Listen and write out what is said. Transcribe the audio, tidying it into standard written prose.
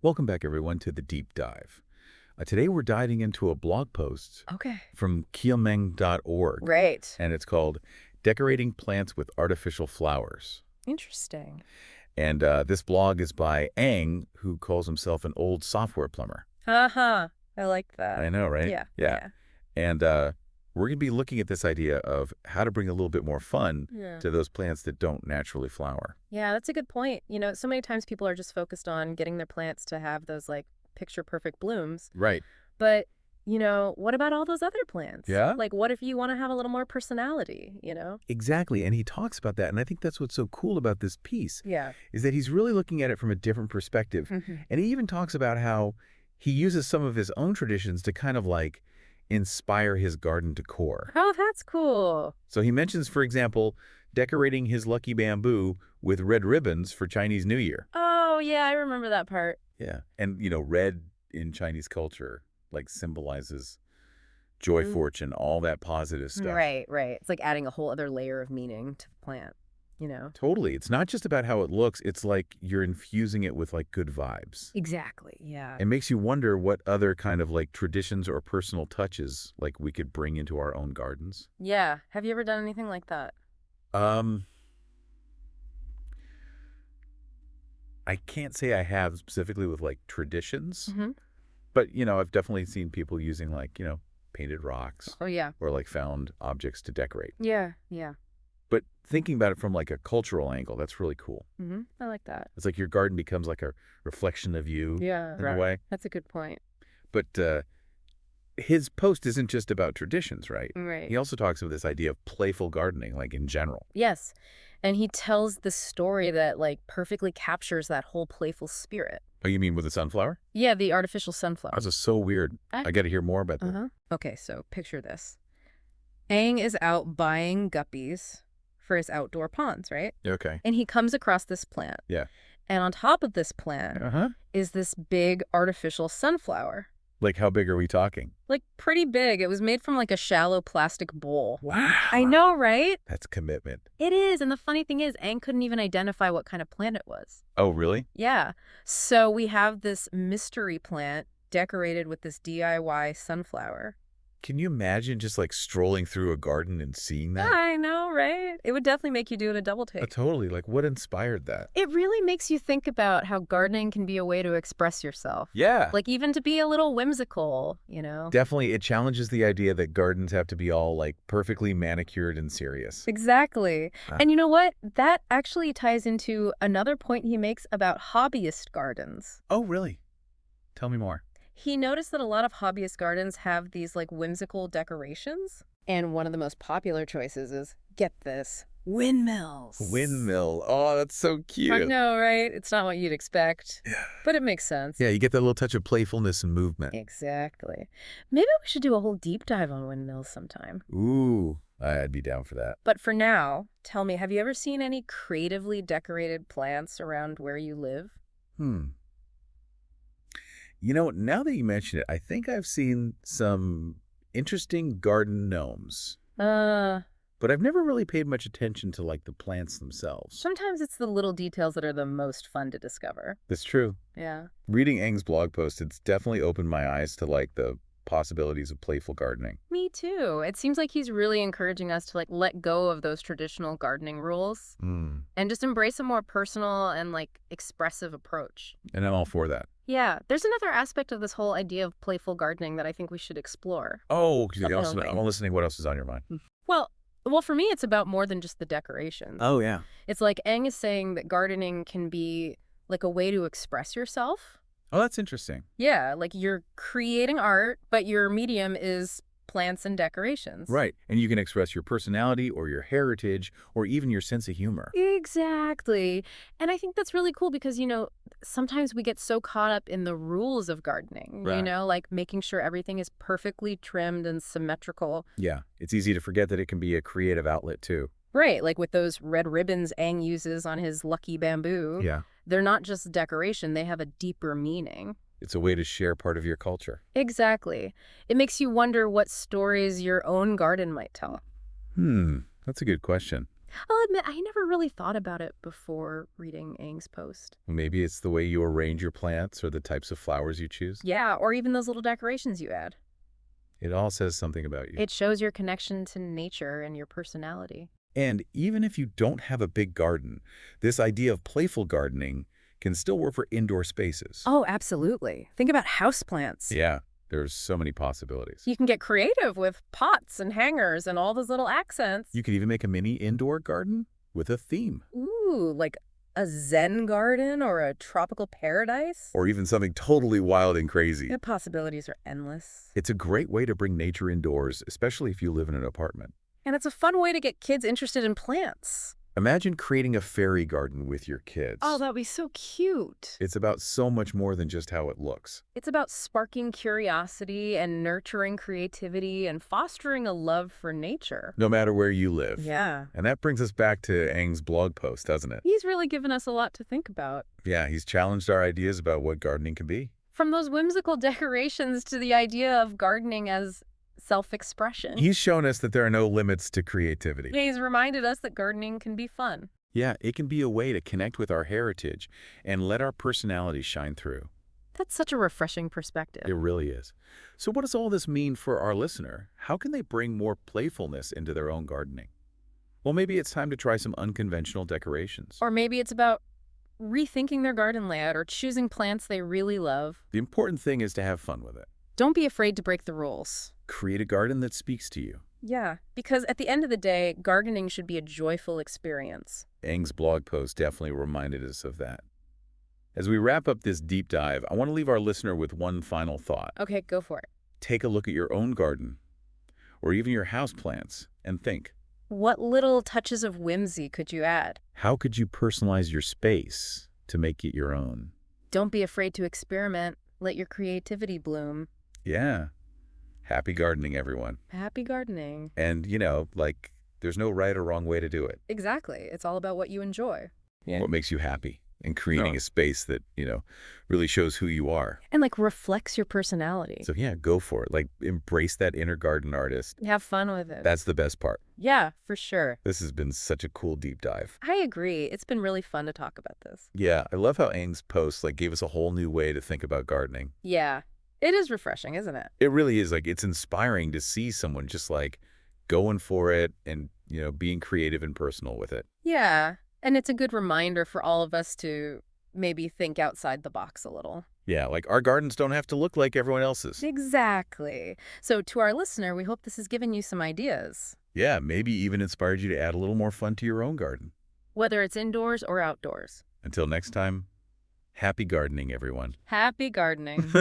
Welcome back, everyone, to the Deep Dive. Today, we're diving into a blog post Okay. from kielmeng.org, Right. and it's called Decorating Plants with Artificial Flowers. Interesting. And this blog is by Ang, who calls himself an old software plumber. Uh-huh. I like that. I know, right? Yeah. Yeah. Yeah. And we're going to be looking at this idea of how to bring a little bit more fun Yeah. to those plants that don't naturally flower. Yeah, that's a good point. So many times people are just focused on getting their plants to have those like picture perfect blooms. Right. But, what about all those other plants? Yeah? Like what if you want to have a little more personality? Exactly. And he talks about that. And I think that's what's so cool about this piece Yeah. is that he's really looking at it from a different perspective. Hmm. And he even talks about how he uses some of his own traditions to kind of like inspire his garden decor. Oh, that's cool. So he mentions, for example, decorating his lucky bamboo with red ribbons for Chinese New Year. Oh, yeah, I remember that part. Yeah. And, red in Chinese culture like symbolizes joy, fortune, all that positive stuff. Right, right. It's like adding a whole other layer of meaning to the plant. Totally. It's not just about how it looks. It's like you're infusing it with like good vibes. Exactly. Yeah. It makes you wonder what other kind of like traditions or personal touches like we could bring into our own gardens. Yeah. Have you ever done anything like that? Um, I can't say I have specifically with like traditions, Mm-hmm. but I've definitely seen people using like, painted rocks Oh, yeah. or like found objects to decorate. Yeah. Yeah. But thinking about it from like a cultural angle, that's really cool. Mm-hmm. I like that. It's like your garden becomes like a reflection of you Yeah. in a way. That's a good point. But his post isn't just about traditions, right? Right. He also talks about this idea of playful gardening, like in general. Yes. And he tells the story that like perfectly captures that whole playful spirit. Oh, you mean with the sunflower? Yeah, the artificial sunflower. That was so weird. I got to hear more about that. Uh-huh. Okay, so picture this. Aang is out buying guppies for his outdoor ponds, right? Okay. And he comes across this plant. Yeah. And on top of this plant Uh-huh. is this big artificial sunflower. Like how big are we talking? Like pretty big. It was made from like a shallow plastic bowl. Wow. I know, right? That's commitment. It is. And the funny thing is, Aang couldn't even identify what kind of plant it was. Oh, really? Yeah. So we have this mystery plant decorated with this DIY sunflower. Can you imagine just like strolling through a garden and seeing that? I know, right? It would definitely make you do it a double take. Totally. Like what inspired that? It really makes you think about how gardening can be a way to express yourself. Yeah. Like even to be a little whimsical. Definitely, it challenges the idea that gardens have to be all like perfectly manicured and serious. Exactly. Huh. And you know what? That actually ties into another point he makes about hobbyist gardens. Oh, really? Tell me more. He noticed that a lot of hobbyist gardens have these like whimsical decorations. And one of the most popular choices is, get this, windmills. Windmill. Oh, that's so cute. I know, right? It's not what you'd expect, Yeah. but it makes sense. Yeah, you get that little touch of playfulness and movement. Exactly. Maybe we should do a whole deep dive on windmills sometime. Ooh, I'd be down for that. But for now, tell me, have you ever seen any creatively decorated plants around where you live? Now that you mention it, I think I've seen some interesting garden gnomes, but I've never really paid much attention to like the plants themselves. Sometimes it's the little details that are the most fun to discover. That's true. Yeah. Reading Eng's blog post, it's definitely opened my eyes to like the possibilities of playful gardening. Me too. It seems like he's really encouraging us to like let go of those traditional gardening rules And and just embrace a more personal and like expressive approach. I'm all for that. Yeah, there's another aspect of this whole idea of playful gardening that I think we should explore. Oh, Definitely. I'm listening. What else is on your mind? Well, for me, it's about more than just the decorations. Oh, yeah. It's like Aang is saying that gardening can be like a way to express yourself. Oh, that's interesting. Yeah, like you're creating art, but your medium is plants and decorations. Right. And you can express your personality or your heritage or even your sense of humor. Exactly. And I think that's really cool because, sometimes we get so caught up in the rules of gardening, Right. like making sure everything is perfectly trimmed and symmetrical. Yeah. It's easy to forget that it can be a creative outlet, too. Right, like with those red ribbons Aang uses on his lucky bamboo. Yeah. They're not just decoration, they have a deeper meaning. It's a way to share part of your culture. Exactly. It makes you wonder what stories your own garden might tell. That's a good question. I'll admit, I never really thought about it before reading Aang's post. Maybe it's the way you arrange your plants or the types of flowers you choose. Yeah, or even those little decorations you add. It all says something about you. It shows your connection to nature and your personality. And even if you don't have a big garden, this idea of playful gardening can still work for indoor spaces. Oh, absolutely. Think about houseplants. Yeah, there's so many possibilities. You can get creative with pots and hangers and all those little accents. You could even make a mini indoor garden with a theme. Ooh, like a Zen garden or a tropical paradise. Or even something totally wild and crazy. The possibilities are endless. It's a great way to bring nature indoors, especially if you live in an apartment. And it's a fun way to get kids interested in plants. Imagine creating a fairy garden with your kids. Oh, that would be so cute. It's about so much more than just how it looks. It's about sparking curiosity and nurturing creativity and fostering a love for nature. No matter where you live. Yeah. And that brings us back to Aang's blog post, doesn't it? He's really given us a lot to think about. Yeah, he's challenged our ideas about what gardening can be. From those whimsical decorations to the idea of gardening as self-expression. He's shown us that there are no limits to creativity. He's reminded us that gardening can be fun. Yeah, it can be a way to connect with our heritage and let our personality shine through. That's such a refreshing perspective. It really is. So what does all this mean for our listener? How can they bring more playfulness into their own gardening? Well, maybe it's time to try some unconventional decorations. Or maybe it's about rethinking their garden layout or choosing plants they really love. The important thing is to have fun with it. Don't be afraid to break the rules. Create a garden that speaks to you. Yeah, because at the end of the day, gardening should be a joyful experience. Aang's blog post definitely reminded us of that. As we wrap up this deep dive, I want to leave our listener with one final thought. Okay, go for it. Take a look at your own garden, or even your houseplants, and think, what little touches of whimsy could you add? how could you personalize your space to make it your own? Don't be afraid to experiment. Let your creativity bloom. Yeah. Happy gardening, everyone. Happy gardening. And, there's no right or wrong way to do it. Exactly. It's all about what you enjoy. Yeah. What makes you happy and creating a space that, really shows who you are. And reflects your personality. So yeah, go for it. Embrace that inner garden artist. Have fun with it. That's the best part. Yeah, for sure. This has been such a cool deep dive. I agree. It's been really fun to talk about this. Yeah, I love how Aang's post gave us a whole new way to think about gardening. Yeah. It is refreshing, isn't it? It really is. It's inspiring to see someone just going for it and, being creative and personal with it. Yeah. And it's a good reminder for all of us to maybe think outside the box a little. Yeah, our gardens don't have to look like everyone else's. Exactly. So to our listener, we hope this has given you some ideas. Yeah, maybe even inspired you to add a little more fun to your own garden. Whether it's indoors or outdoors. Until next time, happy gardening, everyone. Happy gardening.